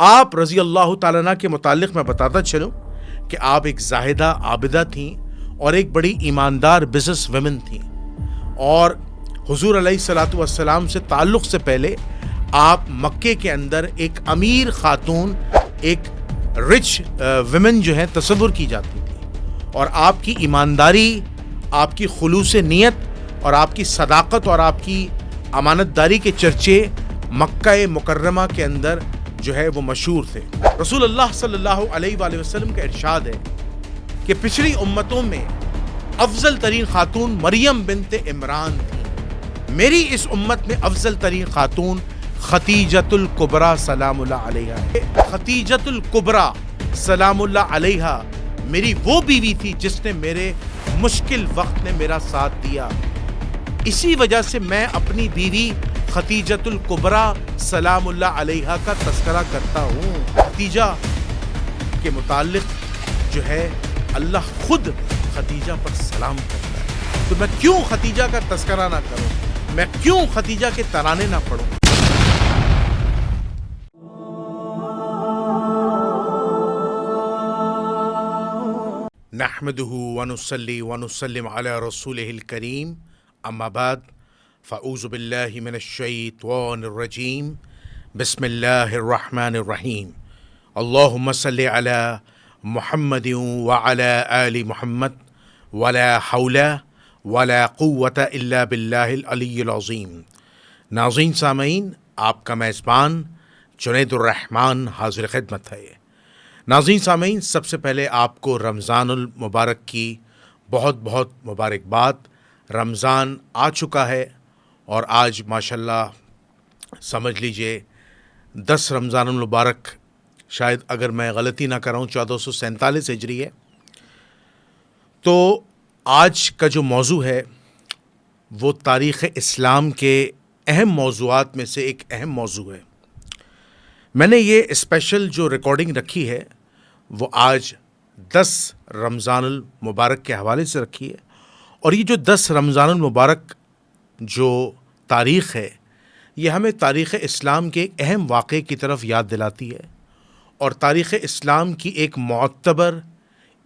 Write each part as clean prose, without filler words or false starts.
آپ رضی اللہ تعالیٰ عنہ کے متعلق میں بتاتا چلوں کہ آپ ایک زاہدہ عابدہ تھیں اور ایک بڑی ایماندار بزنس ویمن تھیں، اور حضور علیہ الصلوۃ والسلام سے تعلق سے پہلے آپ مکے کے اندر ایک امیر خاتون، ایک رچ ویمن جو ہے تصور کی جاتی تھی، اور آپ کی ایمانداری، آپ کی خلوص نیت اور آپ کی صداقت اور آپ کی امانت داری کے چرچے مکہ مکرمہ کے اندر جو ہے وہ مشہور تھے۔ رسول اللہ صلی اللہ علیہ وآلہ وسلم کا ارشاد ہے کہ پچھلی امتوں میں افضل ترین خاتون مریم بنت عمران تھی، میری اس امت میں افضل ترین خاتون خدیجۃ الکبریٰ سلام اللہ علیہا ہے۔ خدیجۃ الکبریٰ سلام اللہ علیہا میری وہ بیوی تھی جس نے میرے مشکل وقت میں میرا ساتھ دیا، اسی وجہ سے میں اپنی بیوی خدیجۃ الکبریٰ سلام اللہ علیہا کا تذکرہ کرتا ہوں۔ خدیجہ کے متعلق جو ہے اللہ خود خدیجہ پر سلام کرتا ہے، تو میں کیوں خدیجہ کا تذکرہ نہ کروں، میں کیوں خدیجہ کے ترانے نہ پڑھوں۔ نحمدہ ونصلی ونسلم علی رسولہ الکریم، اما بعد فاعوذ باللہ من الشیطان الرجیم، بسم اللہ الرحمن الرحیم، اللہم صلی علی محمد وعلی آل محمد ولا حول ولا قوة الا باللہ العلی العظیم۔ ناظرین سامعین، آپ کا میزبان جنید الرحمن حاضر خدمت ہے۔ ناظرین سامعین، سب سے پہلے آپ کو رمضان المبارک کی بہت بہت مبارکباد۔ رمضان آ چکا ہے اور آج ماشاءاللہ سمجھ لیجئے 10 رمضان المبارک، شاید اگر میں غلطی نہ کروں 1447 ہجری ہے۔ تو آج کا جو موضوع ہے وہ تاریخ اسلام کے اہم موضوعات میں سے ایک اہم موضوع ہے۔ میں نے یہ اسپیشل جو ریکارڈنگ رکھی ہے وہ آج 10 رمضان المبارک کے حوالے سے رکھی ہے، اور یہ جو 10 رمضان المبارک جو تاریخ ہے یہ ہمیں تاریخ اسلام کے ایک اہم واقعے کی طرف یاد دلاتی ہے، اور تاریخ اسلام کی ایک معتبر،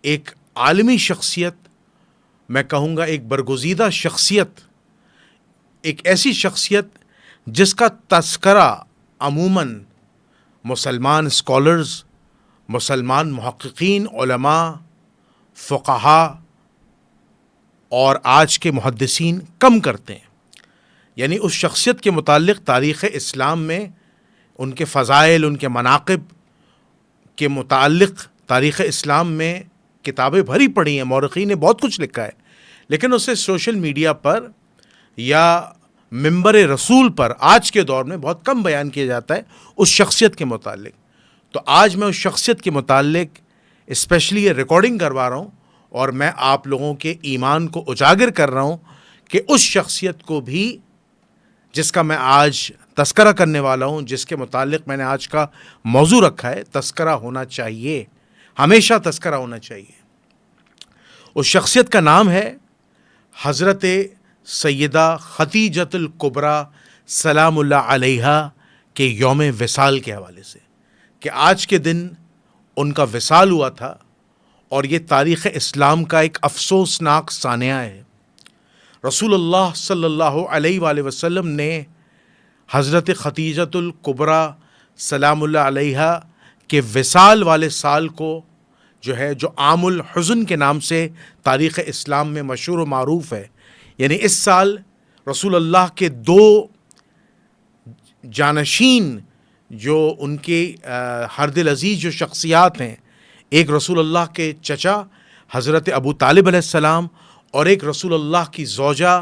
ایک عالمی شخصیت، میں کہوں گا ایک برگزیدہ شخصیت، ایک ایسی شخصیت جس کا تذکرہ عموماً مسلمان اسکالرز، مسلمان محققین، علماء، فقہا اور آج کے محدثین کم کرتے ہیں۔ یعنی اس شخصیت کے متعلق تاریخ اسلام میں ان کے فضائل، ان کے مناقب کے متعلق تاریخ اسلام میں کتابیں بھری پڑی ہیں، مورخین نے بہت کچھ لکھا ہے، لیکن اسے سوشل میڈیا پر یا منبر رسول پر آج کے دور میں بہت کم بیان کیا جاتا ہے اس شخصیت کے متعلق۔ تو آج میں اس شخصیت کے متعلق اسپیشلی یہ ریکارڈنگ کروا رہا ہوں، اور میں آپ لوگوں کے ایمان کو اجاگر کر رہا ہوں کہ اس شخصیت کو بھی جس کا میں آج تذکرہ کرنے والا ہوں، جس کے متعلق میں نے آج کا موضوع رکھا ہے، تذکرہ ہونا چاہیے، ہمیشہ تذکرہ ہونا چاہیے۔ اس شخصیت کا نام ہے حضرت سیدہ خدیجۃ الکبریٰ سلام اللہ علیہا کے یوم وصال کے حوالے سے، کہ آج کے دن ان کا وصال ہوا تھا، اور یہ تاریخ اسلام کا ایک افسوسناک سانحہ ہے۔ رسول اللہ صلی اللہ علیہ وآلہ وسلم نے حضرت خدیجۃ الکبریٰ سلام اللہ علیہا کے وصال والے سال کو جو ہے، جو عام الحزن کے نام سے تاریخ اسلام میں مشہور و معروف ہے، یعنی اس سال رسول اللہ کے 2 جانشین جو ان کے ہر دل عزیز جو شخصیات ہیں، ایک رسول اللہ کے چچا حضرت ابو طالب علیہ السلام، اور ایک رسول اللہ کی زوجہ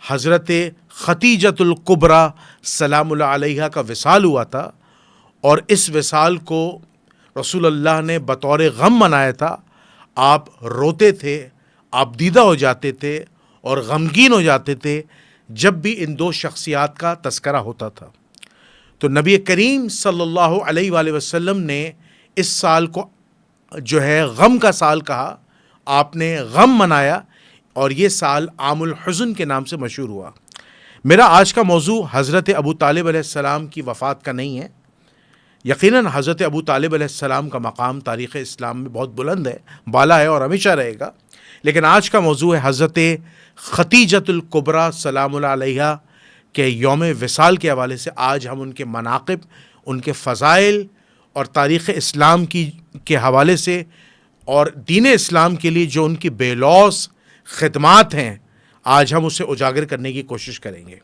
حضرت خدیجۃ الکبریٰ سلام اللہ علیہا کا وصال ہوا تھا، اور اس وصال کو رسول اللہ نے بطور غم منایا تھا۔ آپ روتے تھے، آپ دیدہ ہو جاتے تھے اور غمگین ہو جاتے تھے جب بھی ان 2 شخصیات کا تذکرہ ہوتا تھا۔ تو نبی کریم صلی اللہ علیہ وآلہ وسلم نے اس سال کو جو ہے غم کا سال کہا، آپ نے غم منایا، اور یہ سال عام الحزن کے نام سے مشہور ہوا۔ میرا آج کا موضوع حضرت ابو طالب علیہ السلام کی وفات کا نہیں ہے، یقیناً حضرت ابو طالب علیہ السلام کا مقام تاریخ اسلام میں بہت بلند ہے، بالا ہے اور ہمیشہ رہے گا، لیکن آج کا موضوع ہے حضرت ختیجۃ الکبریٰ سلام اللہ علیہا کے یوم وصال کے حوالے سے۔ آج ہم ان کے مناقب، ان کے فضائل اور تاریخ اسلام کے حوالے سے اور دین اسلام کے لیے جو ان کی بے لوث خدمات ہیں، آج ہم اسے اجاگر کرنے کی کوشش کریں گے۔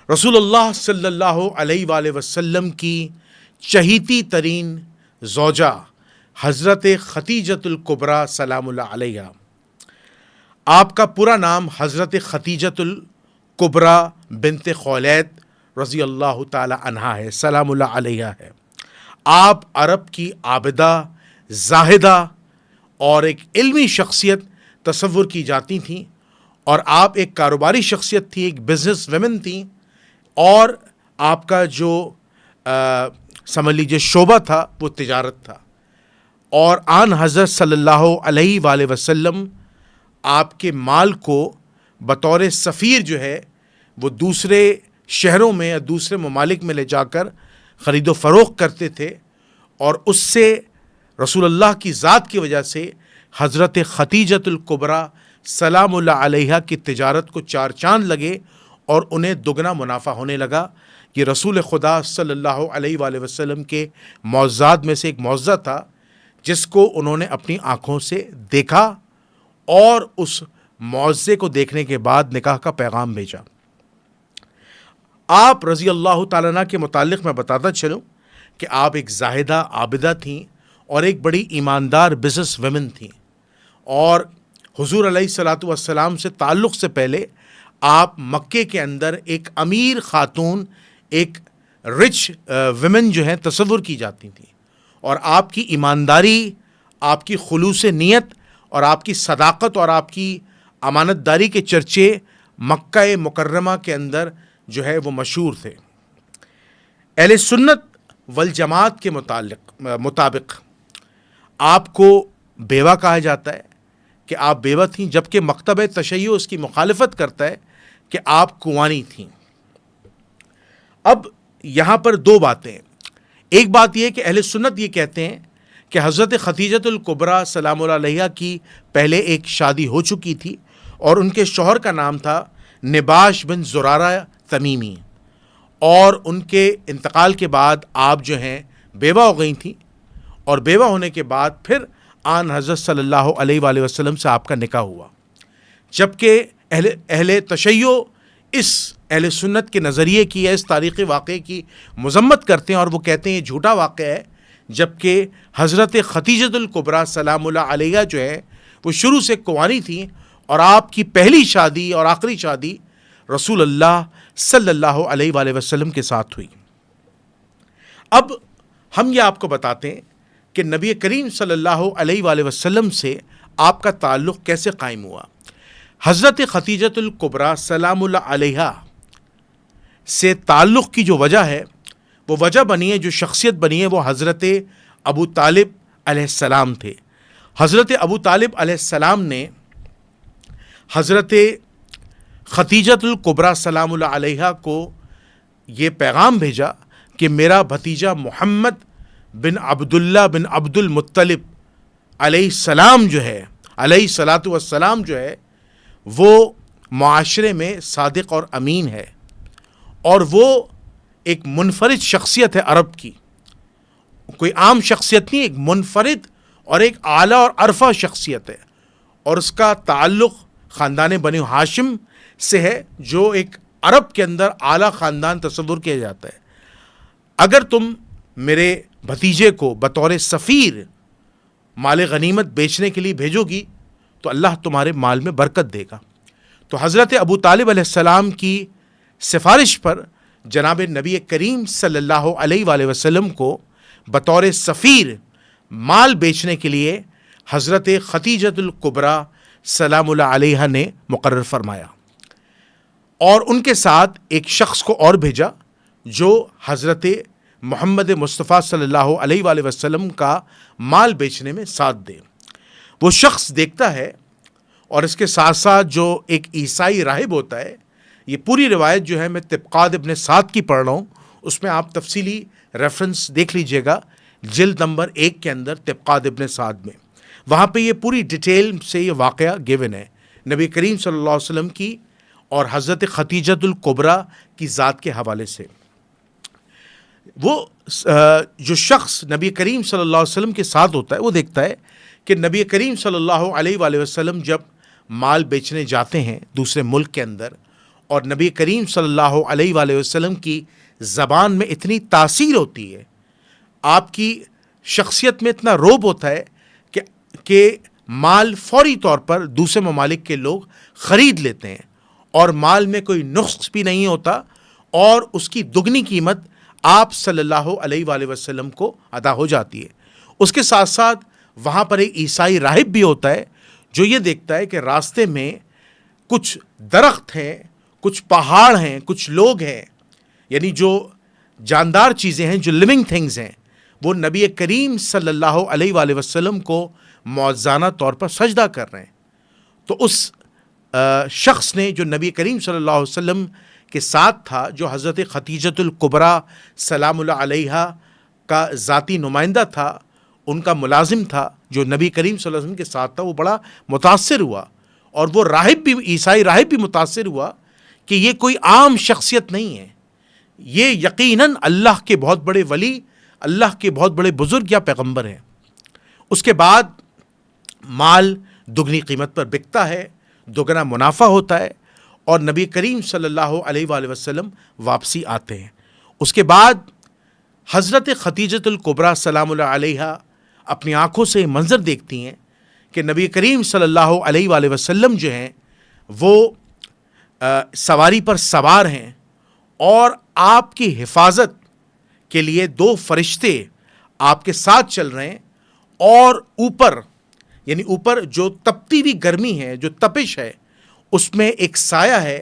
رسول اللہ صلی اللہ علیہ وآلہ وسلم کی چہیتی ترین زوجہ حضرت ختیجۃ الکبریٰ سلام اللہ علیہا، آپ کا پورا نام حضرت ختیجۃ الکبریٰ بنت خولید رضی اللہ تعالی عنہا ہے، سلام اللہ علیہا ہے۔ آپ عرب کی عابدہ، زاہدہ اور ایک علمی شخصیت تصور کی جاتی تھیں، اور آپ ایک کاروباری شخصیت تھی، ایک بزنس ویمن تھیں، اور آپ کا جو سمجھ لیجیے شعبہ تھا وہ تجارت تھا۔ اور آن حضرت صلی اللہ علیہ وآلہ وسلم آپ کے مال کو بطور سفیر جو ہے وہ دوسرے شہروں میں یا دوسرے ممالک میں لے جا کر خرید و فروخت کرتے تھے، اور اس سے رسول اللہ کی ذات کی وجہ سے حضرت ختیجۃ الکبریٰ سلام اللہ علیہا کی تجارت کو چار چاند لگے اور انہیں دگنا منافع ہونے لگا۔ یہ رسول خدا صلی اللہ علیہ وآلہ وسلم کے معجزات میں سے ایک معجزہ تھا، جس کو انہوں نے اپنی آنکھوں سے دیکھا، اور اس معجزے کو دیکھنے کے بعد نکاح کا پیغام بھیجا۔ آپ رضی اللہ تعالیٰ عنہ کے متعلق میں بتاتا چلوں کہ آپ ایک زاہدہ عابدہ تھیں اور ایک بڑی ایماندار بزنس ویمن تھیں، اور حضور علیہ الصلاۃ والسلام سے تعلق سے پہلے آپ مکے کے اندر ایک امیر خاتون، ایک رچ ویمن جو ہیں تصور کی جاتی تھیں، اور آپ کی ایمانداری، آپ کی خلوص نیت اور آپ کی صداقت اور آپ کی امانت داری کے چرچے مکہ مکرمہ کے اندر جو ہے وہ مشہور تھے۔ اہل سنت والجماعت کے مطابق آپ کو بیوہ کہا جاتا ہے کہ آپ بیوہ تھیں، جبکہ مکتبہ تشیع اس کی مخالفت کرتا ہے کہ آپ کنوانی تھیں۔ اب یہاں پر دو باتیں، ایک بات یہ کہ اہل سنت یہ کہتے ہیں کہ حضرت ختیجۃ الکبریٰ سلام اللہ علیہا کی پہلے ایک شادی ہو چکی تھی، اور ان کے شوہر کا نام تھا نباش بن زرارہ تمیمی، اور ان کے انتقال کے بعد آپ جو ہیں بیوہ ہو گئی تھیں، اور بیوہ ہونے کے بعد پھر آن حضرت صلی اللہ علیہ وآلہ وسلم سے آپ کا نکاح ہوا۔ جبکہ اہل تشیع اس اہل سنت کے نظریے کی یا اس تاریخی واقعے کی مذمت کرتے ہیں، اور وہ کہتے ہیں یہ جھوٹا واقعہ ہے، جبکہ حضرت ختیجۃ الکبریٰ سلام اللہ علیہا جو ہے وہ شروع سے کنواری تھیں، اور آپ کی پہلی شادی اور آخری شادی رسول اللہ صلی اللہ علیہ وآلہ وسلم کے ساتھ ہوئی۔ اب ہم یہ آپ کو بتاتے ہیں کہ نبی کریم صلی اللہ علیہ وآلہ وسلم سے آپ کا تعلق کیسے قائم ہوا۔ حضرت ختیجۃ الکبریٰ سلام اللہ علیہا سے تعلق کی جو وجہ ہے، وہ وجہ بنی ہے، جو شخصیت بنی ہے، وہ حضرت ابو طالب علیہ السلام تھے۔ حضرت ابو طالب علیہ السلام نے حضرت ختیجۃ الکبریٰ سلام اللہ علیہا کو یہ پیغام بھیجا کہ میرا بھتیجا محمد بن عبداللہ بن عبد المطلب علیہ السلام جو ہے، علیہ الصلاۃ والسلام جو ہے، وہ معاشرے میں صادق اور امین ہے، اور وہ ایک منفرد شخصیت ہے عرب کی، کوئی عام شخصیت نہیں، ایک منفرد اور ایک اعلیٰ اور عرفہ شخصیت ہے، اور اس کا تعلق خاندان بنی ہاشم سے ہے، جو ایک عرب کے اندر اعلیٰ خاندان تصور کیا جاتا ہے۔ اگر تم میرے بھتیجے کو بطور سفیر مال غنیمت بیچنے کے لیے بھیجو گی تو اللہ تمہارے مال میں برکت دے گا۔ تو حضرت ابو طالب علیہ السلام کی سفارش پر جناب نبی کریم صلی اللہ علیہ وآلہ وسلم کو بطور سفیر مال بیچنے کے لیے حضرت ختیجۃ الکبریٰ سلام اللہ علیہا نے مقرر فرمایا، اور ان کے ساتھ ایک شخص کو اور بھیجا جو حضرت محمد مصطفیٰ صلی اللہ علیہ وآلہ وسلم کا مال بیچنے میں ساتھ دے۔ وہ شخص دیکھتا ہے، اور اس کے ساتھ ساتھ جو ایک عیسائی راہب ہوتا ہے، یہ پوری روایت جو ہے میں طبقات ابن سعد کی پڑھ رہا ہوں، اس میں آپ تفصیلی ریفرنس دیکھ لیجئے گا جلد نمبر 1 کے اندر طبقات ابن سعد میں، وہاں پہ یہ پوری ڈیٹیل سے یہ واقعہ گیون ہے نبی کریم صلی اللہ علیہ وسلم کی اور حضرت خدیجۃ الکبریٰ کی ذات کے حوالے سے۔ وہ جو شخص نبی کریم صلی اللہ علیہ وسلم کے ساتھ ہوتا ہے وہ دیکھتا ہے کہ نبی کریم صلی اللہ علیہ وآلہ وسلم جب مال بیچنے جاتے ہیں دوسرے ملک کے اندر، اور نبی کریم صلی اللہ علیہ وآلہ وسلم کی زبان میں اتنی تاثیر ہوتی ہے، آپ کی شخصیت میں اتنا روب ہوتا ہے کہ مال فوری طور پر دوسرے ممالک کے لوگ خرید لیتے ہیں، اور مال میں کوئی نقص بھی نہیں ہوتا، اور اس کی دگنی قیمت آپ صلی اللہ علیہ وآلہ وسلم کو ادا ہو جاتی ہے۔ اس کے ساتھ ساتھ وہاں پر ایک عیسائی راہب بھی ہوتا ہے جو یہ دیکھتا ہے کہ راستے میں کچھ درخت ہیں، کچھ پہاڑ ہیں، کچھ لوگ ہیں، یعنی جو جاندار چیزیں ہیں، جو لیونگ تھنگز ہیں، وہ نبی کریم صلی اللہ علیہ وآلہ وسلم کو معجزانہ طور پر سجدہ کر رہے ہیں۔ تو اس شخص نے جو نبی کریم صلی اللہ علیہ وسلم کے ساتھ تھا، جو حضرت خدیجۃ الکبریٰ سلام اللہ علیہا کا ذاتی نمائندہ تھا، ان کا ملازم تھا، جو نبی کریم صلی اللہ علیہ وسلم کے ساتھ تھا، وہ بڑا متاثر ہوا، اور وہ راہب بھی، عیسائی راہب بھی متاثر ہوا کہ یہ کوئی عام شخصیت نہیں ہے، یہ یقیناً اللہ کے بہت بڑے ولی، اللہ کے بہت بڑے بزرگ یا پیغمبر ہیں۔ اس کے بعد مال دگنی قیمت پر بکتا ہے، دگنا منافع ہوتا ہے، اور نبی کریم صلی اللہ علیہ وآلہ وسلم واپسی آتے ہیں۔ اس کے بعد حضرت خدیجۃ الکبریٰ سلام اللہ علیہا اپنی آنکھوں سے منظر دیکھتی ہیں کہ نبی کریم صلی اللہ علیہ وآلہ وسلم جو ہیں وہ سواری پر سوار ہیں، اور آپ کی حفاظت کے لیے 2 فرشتے آپ کے ساتھ چل رہے ہیں، اور اوپر، یعنی اوپر جو تپتی ہوئی گرمی ہے، جو تپش ہے، اس میں ایک سایہ ہے،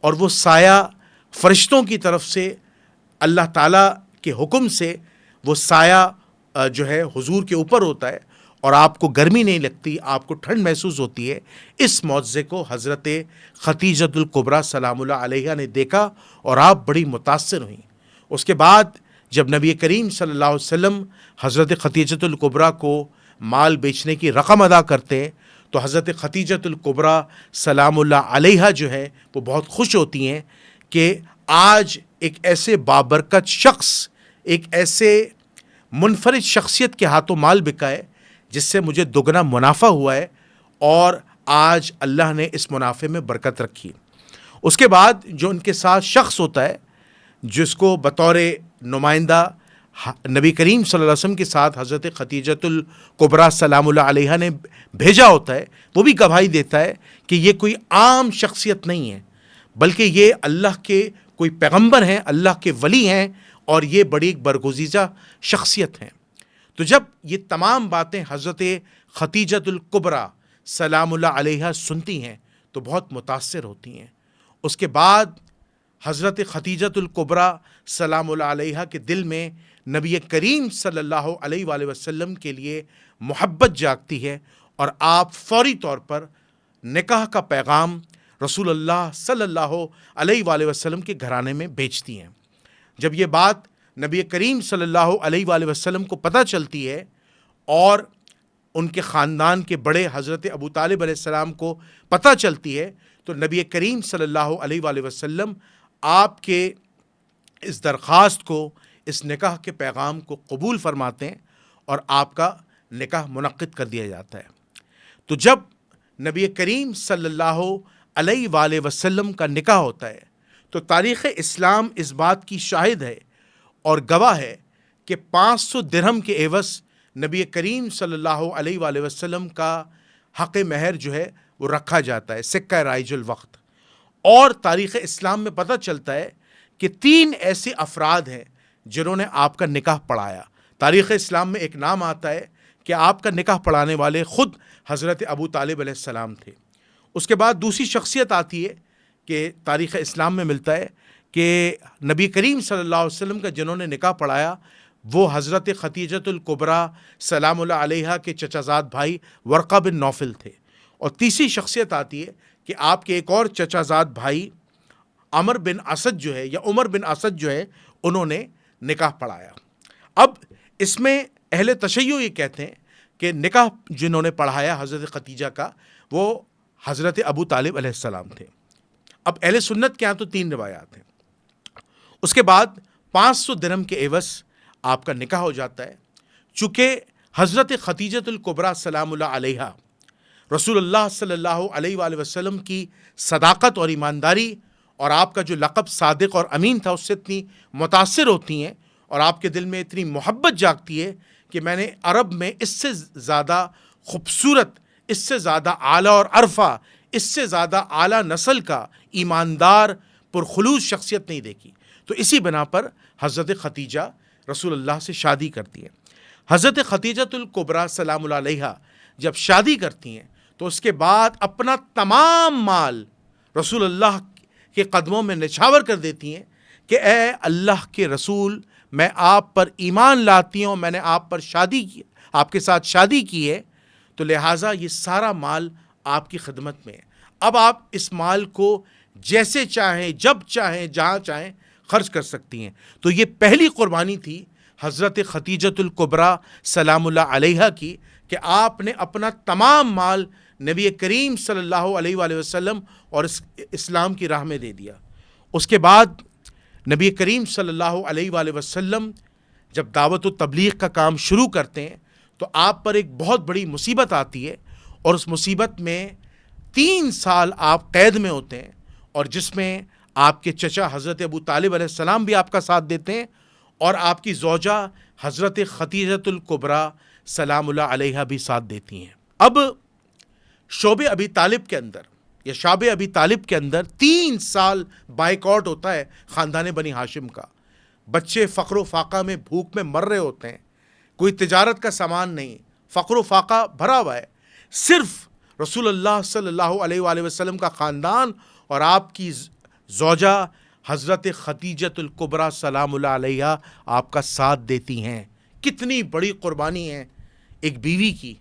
اور وہ سایہ فرشتوں کی طرف سے اللہ تعالیٰ کے حکم سے وہ سایہ جو ہے حضور کے اوپر ہوتا ہے، اور آپ کو گرمی نہیں لگتی، آپ کو ٹھنڈ محسوس ہوتی ہے۔ اس معجزے کو حضرت خدیجۃ الکبریٰ سلام اللہ علیہا نے دیکھا، اور آپ بڑی متاثر ہوئیں۔ اس کے بعد جب نبی کریم صلی اللہ علیہ وسلم حضرت خدیجۃ الکبریٰ کو مال بیچنے کی رقم ادا کرتے ہیں، تو حضرت خدیجۃ الکبریٰ سلام اللہ علیہا جو ہے وہ بہت خوش ہوتی ہیں کہ آج ایک ایسے بابرکت شخص، ایک ایسے منفرد شخصیت کے ہاتھوں مال بکا ہے جس سے مجھے دگنا منافع ہوا ہے، اور آج اللہ نے اس منافع میں برکت رکھی۔ اس کے بعد جو ان کے ساتھ شخص ہوتا ہے جس کو بطور نمائندہ نبی کریم صلی اللہ علیہ وسلم کے ساتھ حضرت خدیجۃ الکبریٰ سلام اللہ علیہا نے بھیجا ہوتا ہے، وہ بھی گواہی دیتا ہے کہ یہ کوئی عام شخصیت نہیں ہے، بلکہ یہ اللہ کے کوئی پیغمبر ہیں، اللہ کے ولی ہیں، اور یہ بڑی برگزیدہ شخصیت ہیں۔ تو جب یہ تمام باتیں حضرت خدیجۃ الکبریٰ سلام اللہ علیہا سنتی ہیں تو بہت متاثر ہوتی ہیں۔ اس کے بعد حضرت خدیجۃ الکبریٰ سلام اللہ علیہا کے دل میں نبی کریم صلی اللہ علیہ وآلہ وسلم کے لیے محبت جاگتی ہے، اور آپ فوری طور پر نکاح کا پیغام رسول اللہ صلی اللہ علیہ وآلہ وسلم کے گھرانے میں بھیجتی ہیں۔ جب یہ بات نبی کریم صلی اللہ علیہ وآلہ وسلم کو پتہ چلتی ہے، اور ان کے خاندان کے بڑے حضرت ابو طالب علیہ السلام کو پتہ چلتی ہے، تو نبی کریم صلی اللہ علیہ وآلہ وسلم آپ کے اس درخواست کو، اس نکاح کے پیغام کو قبول فرماتے ہیں، اور آپ کا نکاح منعقد کر دیا جاتا ہے۔ تو جب نبی کریم صلی اللہ علیہ وآلہ وسلم کا نکاح ہوتا ہے تو تاریخ اسلام اس بات کی شاہد ہے اور گواہ ہے کہ 500 درہم کے عوض نبی کریم صلی اللہ علیہ وآلہ وسلم کا حق مہر جو ہے وہ رکھا جاتا ہے، سکہ رائج الوقت۔ اور تاریخ اسلام میں پتہ چلتا ہے کہ 3 ایسے افراد ہیں جنہوں نے آپ کا نکاح پڑھایا۔ تاریخ اسلام میں ایک نام آتا ہے کہ آپ کا نکاح پڑھانے والے خود حضرت ابو طالب علیہ السلام تھے۔ اس کے بعد دوسری شخصیت آتی ہے کہ تاریخ اسلام میں ملتا ہے کہ نبی کریم صلی اللہ علیہ وسلم کا جنہوں نے نکاح پڑھایا وہ حضرت خدیجۃ الکبریٰ سلام اللہ علیہا کے چچا زاد بھائی ورقہ بن نوفل تھے۔ اور تیسری شخصیت آتی ہے کہ آپ کے ایک اور چچا زاد بھائی عمر بن اسد جو ہے، یا عمر بن اسد جو ہے، انہوں نے نکاح پڑھایا۔ اب اس میں اہل تشیع یہ کہتے ہیں کہ نکاح جنہوں نے پڑھایا حضرت خدیجہ کا وہ حضرت ابو طالب علیہ السلام تھے۔ اب اہل سنت کے یہاں تو 3 روایات ہیں۔ اس کے بعد 500 درہم کے عوض آپ کا نکاح ہو جاتا ہے۔ چونکہ حضرت خدیجۃ الکبریٰ سلام اللہ علیہا رسول اللہ صلی اللہ علیہ وآلہ وسلم کی صداقت اور ایمانداری اور آپ کا جو لقب صادق اور امین تھا اس سے اتنی متاثر ہوتی ہیں اور آپ کے دل میں اتنی محبت جاگتی ہے کہ میں نے عرب میں اس سے زیادہ خوبصورت، اس سے زیادہ اعلیٰ اور عرفہ، اس سے زیادہ اعلیٰ نسل کا ایماندار پرخلوص شخصیت نہیں دیکھی۔ تو اسی بنا پر حضرت خدیجہ رسول اللہ سے شادی کرتی ہیں۔ حضرت خدیجۃ الکبریٰ سلام اللہ علیہا جب شادی کرتی ہیں تو اس کے بعد اپنا تمام مال رسول اللہ کے قدموں میں نچھاور کر دیتی ہیں کہ اے اللہ کے رسول، میں آپ پر ایمان لاتی ہوں، میں نے آپ پر شادی کی، آپ کے ساتھ شادی کی ہے، تو لہٰذا یہ سارا مال آپ کی خدمت میں ہے۔ اب آپ اس مال کو جیسے چاہیں، جب چاہیں، جہاں چاہیں خرچ کر سکتی ہیں۔ تو یہ پہلی قربانی تھی حضرت خدیجۃ الکبریٰ سلام اللہ علیہا کی کہ آپ نے اپنا تمام مال نبی کریم صلی اللہ علیہ وآلہ وسلم اور اسلام کی راہ میں دے دیا۔ اس کے بعد نبی کریم صلی اللہ علیہ وآلہ وسلم جب دعوت و تبلیغ کا کام شروع کرتے ہیں تو آپ پر ایک بہت بڑی مصیبت آتی ہے، اور اس مصیبت میں 3 سال آپ قید میں ہوتے ہیں، اور جس میں آپ کے چچا حضرت ابو طالب علیہ السلام بھی آپ کا ساتھ دیتے ہیں، اور آپ کی زوجہ حضرت خدیجۃ الکبریٰ سلام اللہ علیہا بھی ساتھ دیتی ہیں۔ اب شعب ابی طالب کے اندر یا شعب ابی طالب کے اندر 3 سال بائیکاٹ ہوتا ہے خاندان بنی ہاشم کا۔ بچے فقر و فاقہ میں بھوک میں مر رہے ہوتے ہیں، کوئی تجارت کا سامان نہیں، فقر و فاقہ بھرا ہوا ہے۔ صرف رسول اللہ صلی اللہ علیہ وآلہ وسلم کا خاندان اور آپ کی زوجہ حضرت خدیجۃ الکبریٰ سلام اللہ علیہا آپ کا ساتھ دیتی ہیں۔ کتنی بڑی قربانی ہے ایک بیوی کی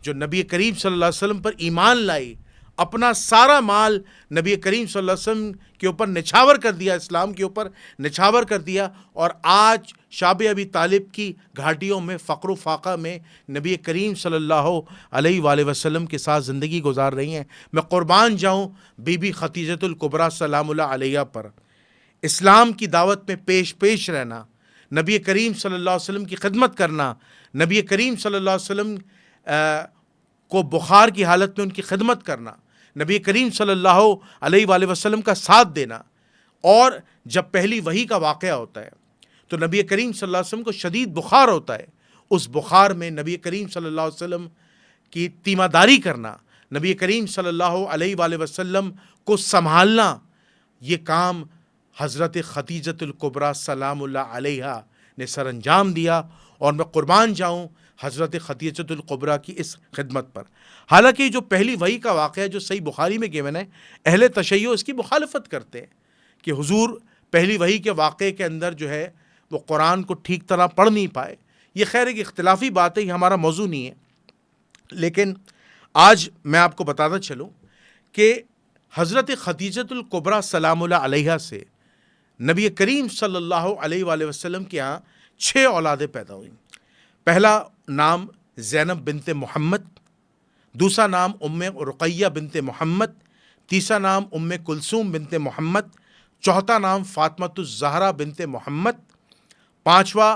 جو نبی کریم صلی اللہ علیہ وسلم پر ایمان لائی، اپنا سارا مال نبی کریم صلی اللہ علیہ وسلم کے اوپر نچھاور کر دیا، اسلام کے اوپر نچھاور کر دیا، اور آج شعب ابی طالب کی گھاٹیوں میں فقر و فاقہ میں نبی کریم صلی اللہ علیہ وآلہ وسلم کے ساتھ زندگی گزار رہی ہیں۔ میں قربان جاؤں بی بی خدیجۃ الکبریٰ سلام اللہ علیہا پر۔ اسلام کی دعوت میں پیش رہنا، نبی کریم صلی اللہ علیہ وسلم کی خدمت کرنا، نبی کریم صلی اللہ علیہ وسلم کو بخار کی حالت میں ان کی خدمت کرنا، نبی کریم صلی اللہ علیہ وآلہ وسلم کا ساتھ دینا، اور جب پہلی وحی کا واقعہ ہوتا ہے تو نبی کریم صلی اللہ علیہ وسلم کو شدید بخار ہوتا ہے، اس بخار میں نبی کریم صلی اللہ علیہ وسلم کی تیمارداری کرنا، نبی کریم صلی اللہ علیہ وآلہ وسلم کو سنبھالنا، یہ کام حضرت خدیجۃ الکبریٰ سلام اللہ علیہا نے سر انجام دیا، اور میں قربان جاؤں حضرت خدیجۃ الکبریٰ کی اس خدمت پر۔ حالانکہ جو پہلی وحی کا واقعہ جو صحیح بخاری میں گیون ہے، اہل تشیع اس کی مخالفت کرتے ہیں کہ حضور پہلی وحی کے واقعے کے اندر جو ہے وہ قرآن کو ٹھیک طرح پڑھ نہیں پائے۔ یہ خیر ایک اختلافی بات ہے، یہ ہمارا موضوع نہیں ہے، لیکن آج میں آپ کو بتاتا چلوں کہ حضرت خدیجۃ الکبریٰ سلام اللہ علیہا سے نبی کریم صلی اللہ علیہ وآلہ وسلم کے یہاں 6 اولادیں پیدا ہوئیں۔ پہلا نام زینب بنت محمد، دوسرا نام ام رقیہ بنت محمد، تیسرا نام ام کلثوم بنت محمد، چوتھا نام فاطمۃ الزہرا بنت محمد، پانچواں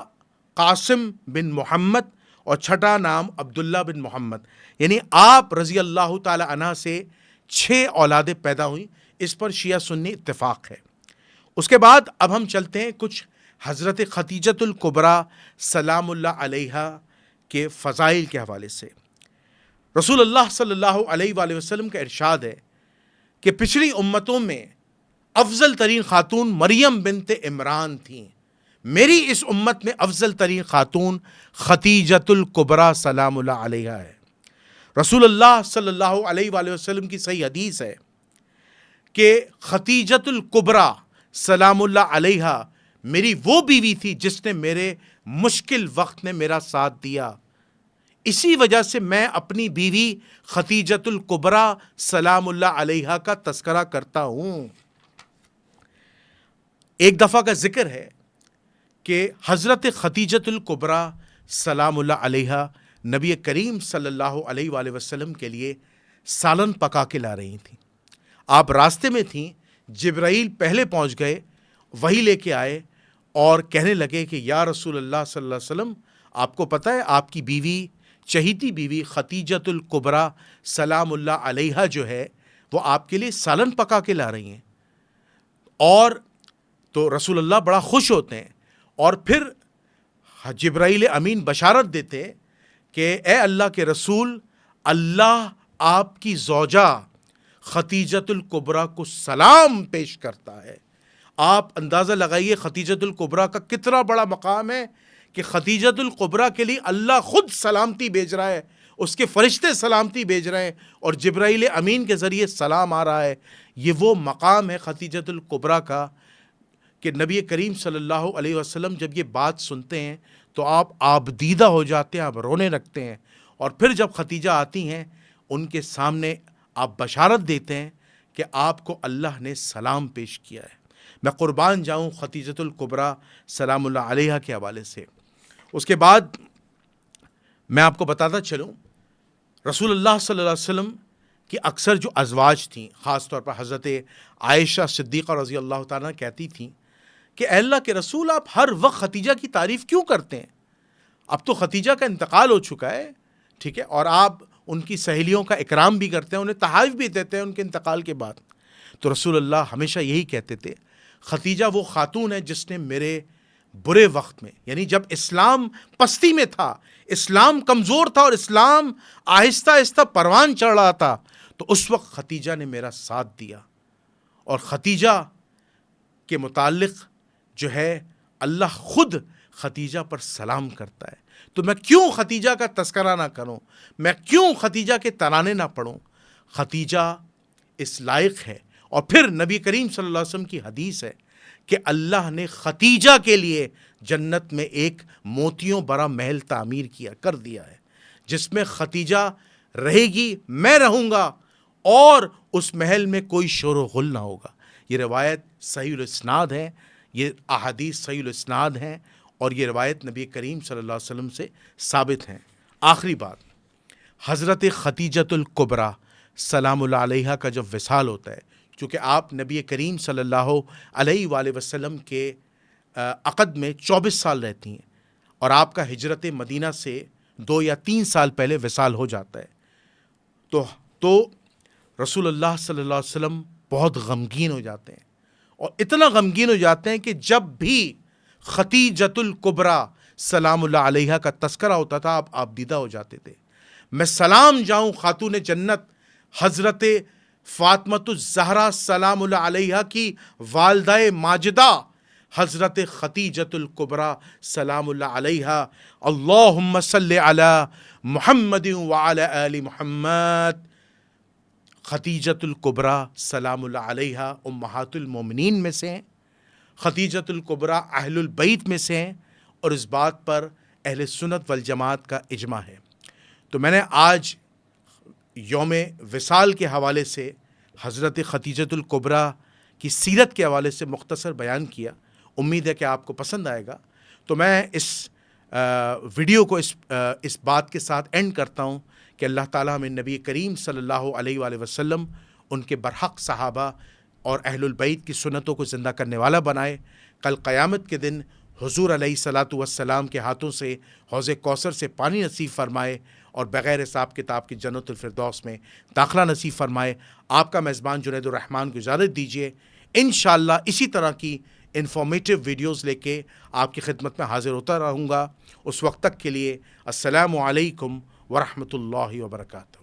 قاسم بن محمد، اور چھٹا نام عبداللہ بن محمد۔ یعنی آپ رضی اللہ تعالی عنہ سے 6 اولادیں پیدا ہوئیں، اس پر شیعہ سنی اتفاق ہے۔ اس کے بعد اب ہم چلتے ہیں کچھ حضرت خدیجۃ الکبریٰ سلام اللہ علیہا کے فضائل کے حوالے سے۔ رسول اللہ صلی اللہ علیہ وآلہ وسلم کا ارشاد ہے کہ پچھلی امتوں میں افضل ترین خاتون مریم بنت عمران تھیں، میری اس امت میں افضل ترین خاتون خدیجۃ الکبریٰ سلام اللہ علیہا ہے۔ رسول اللہ صلی اللہ علیہ وآلہ وسلم کی صحیح حدیث ہے کہ خدیجۃ الکبریٰ سلام اللہ علیہا میری وہ بیوی تھی جس نے میرے مشکل وقت میں میرا ساتھ دیا، اسی وجہ سے میں اپنی بیوی خدیجۃ الکبریٰ سلام اللہ علیہا کا تذکرہ کرتا ہوں۔ ایک دفعہ کا ذکر ہے کہ حضرت خدیجۃ الکبریٰ سلام اللہ علیہا نبی کریم صلی اللہ علیہ وآلہ وسلم کے لیے سالن پکا کے لا رہی تھیں. آپ راستے میں تھیں، جبرائیل پہلے پہنچ گئے، وہی لے کے آئے اور کہنے لگے کہ یا رسول اللہ صلی اللہ علیہ وسلم، آپ کو پتہ ہے آپ کی بیوی، چہیتی بیوی خدیجۃ الکبریٰ سلام اللہ علیہا جو ہے وہ آپ کے لیے سالن پکا کے لا رہی ہیں. اور تو رسول اللہ بڑا خوش ہوتے ہیں اور پھر جبرائیل امین بشارت دیتے کہ اے اللہ کے رسول، اللہ آپ کی زوجہ خدیجۃ الکبریٰ کو سلام پیش کرتا ہے. آپ اندازہ لگائیے خدیجۃ الکبریٰ کا کتنا بڑا مقام ہے کہ خدیجۃ الکبریٰ کے لیے اللہ خود سلامتی بھیج رہا ہے، اس کے فرشتے سلامتی بھیج رہے ہیں اور جبرائیل امین کے ذریعے سلام آ رہا ہے. یہ وہ مقام ہے خدیجۃ الکبریٰ کا کہ نبی کریم صلی اللہ علیہ وسلم جب یہ بات سنتے ہیں تو آپ آبدیدہ ہو جاتے ہیں، آپ رونے لگتے ہیں. اور پھر جب خدیجہ آتی ہیں ان کے سامنے آپ بشارت دیتے ہیں کہ آپ کو اللہ نے سلام پیش کیا ہے. میں قربان جاؤں خدیجۃ الکبریٰ سلام اللہ علیہا کے حوالے سے. اس کے بعد میں آپ کو بتاتا چلوں، رسول اللہ صلی اللہ علیہ وسلم کی اکثر جو ازواج تھیں، خاص طور پر حضرت عائشہ صدیقہ رضی اللہ تعالیٰ کہتی تھیں کہ اے اللہ کے رسول، آپ ہر وقت خدیجہ کی تعریف کیوں کرتے ہیں؟ اب تو خدیجہ کا انتقال ہو چکا ہے، ٹھیک ہے، اور آپ ان کی سہیلیوں کا اکرام بھی کرتے ہیں، انہیں تحائف بھی دیتے ہیں ان کے انتقال کے بعد. تو رسول اللہ ہمیشہ یہی کہتے تھے، خدیجہ وہ خاتون ہے جس نے میرے برے وقت میں، یعنی جب اسلام پستی میں تھا، اسلام کمزور تھا اور اسلام آہستہ آہستہ پروان چڑھ رہا تھا، تو اس وقت خدیجہ نے میرا ساتھ دیا. اور خدیجہ کے متعلق جو ہے اللہ خود خدیجہ پر سلام کرتا ہے. تو میں کیوں خدیجہ کا تذکرہ نہ کروں، میں کیوں خدیجہ کے ترانے نہ پڑھوں؟ خدیجہ اس لائق ہے. اور پھر نبی کریم صلی اللہ علیہ وسلم کی حدیث ہے کہ اللہ نے خدیجہ کے لیے جنت میں ایک موتیوں بھرا محل تعمیر کر دیا ہے، جس میں خدیجہ رہے گی، میں رہوں گا، اور اس محل میں کوئی شور و غل نہ ہوگا. یہ روایت صحیح الاسناد ہے، یہ احادیث صحیح الاسناد ہیں، اور یہ روایت نبی کریم صلی اللہ علیہ وسلم سے ثابت ہیں. آخری بات، حضرت خدیجۃ الکبریٰ سلام اللہ علیہا کا جب وصال ہوتا ہے، چونکہ آپ نبی کریم صلی اللہ علیہ وآلہ وسلم کے عقد میں 24 سال رہتی ہیں اور آپ کا ہجرت مدینہ سے 2 یا 3 سال پہلے وصال ہو جاتا ہے. تو رسول اللہ صلی اللہ علیہ وسلم بہت غمگین ہو جاتے ہیں، اور اتنا غمگین ہو جاتے ہیں کہ جب بھی خدیجۃ الکبریٰ سلام اللہ علیہا کا تذکرہ ہوتا تھا آپ آبدیدہ ہو جاتے تھے. میں سلام جاؤں خاتون جنت حضرت فاطمۃ الزہرا سلام اللہ علیہا کی والدہ ماجدہ حضرت خدیجۃ الکبریٰ سلام اللہ علیہا. اللہم صلی علی محمد وعلی آل محمد. خدیجۃ الکبریٰ سلام اللہ علیہا امہات المومنین میں سے ہیں، خدیجۃ الکبریٰ اہل البیت میں سے ہیں، اور اس بات پر اہل سنت والجماعت کا اجماع ہے. تو میں نے آج یوم وصال کے حوالے سے حضرت خدیجۃ الکبریٰ کی سیرت کے حوالے سے مختصر بیان کیا. امید ہے کہ آپ کو پسند آئے گا. تو میں اس ویڈیو کو اس بات کے ساتھ اینڈ کرتا ہوں کہ اللہ تعالیٰ ہمیں نبی کریم صلی اللہ علیہ وآلہ وسلم، ان کے برحق صحابہ اور اہل البیت کی سنتوں کو زندہ کرنے والا بنائے. کل قیامت کے دن حضور علیہ الصلاۃ والسلام کے ہاتھوں سے حوض کوثر سے پانی نصیب فرمائے اور بغیر حساب کتاب کی جنت الفردوس میں داخلہ نصیب فرمائے. آپ کا میزبان جنید الرحمن کو اجازت دیجیے. انشاءاللہ اسی طرح کی انفارمیٹیو ویڈیوز لے کے آپ کی خدمت میں حاضر ہوتا رہوں گا. اس وقت تک کے لیے السلام علیکم ورحمۃ اللہ وبرکاتہ.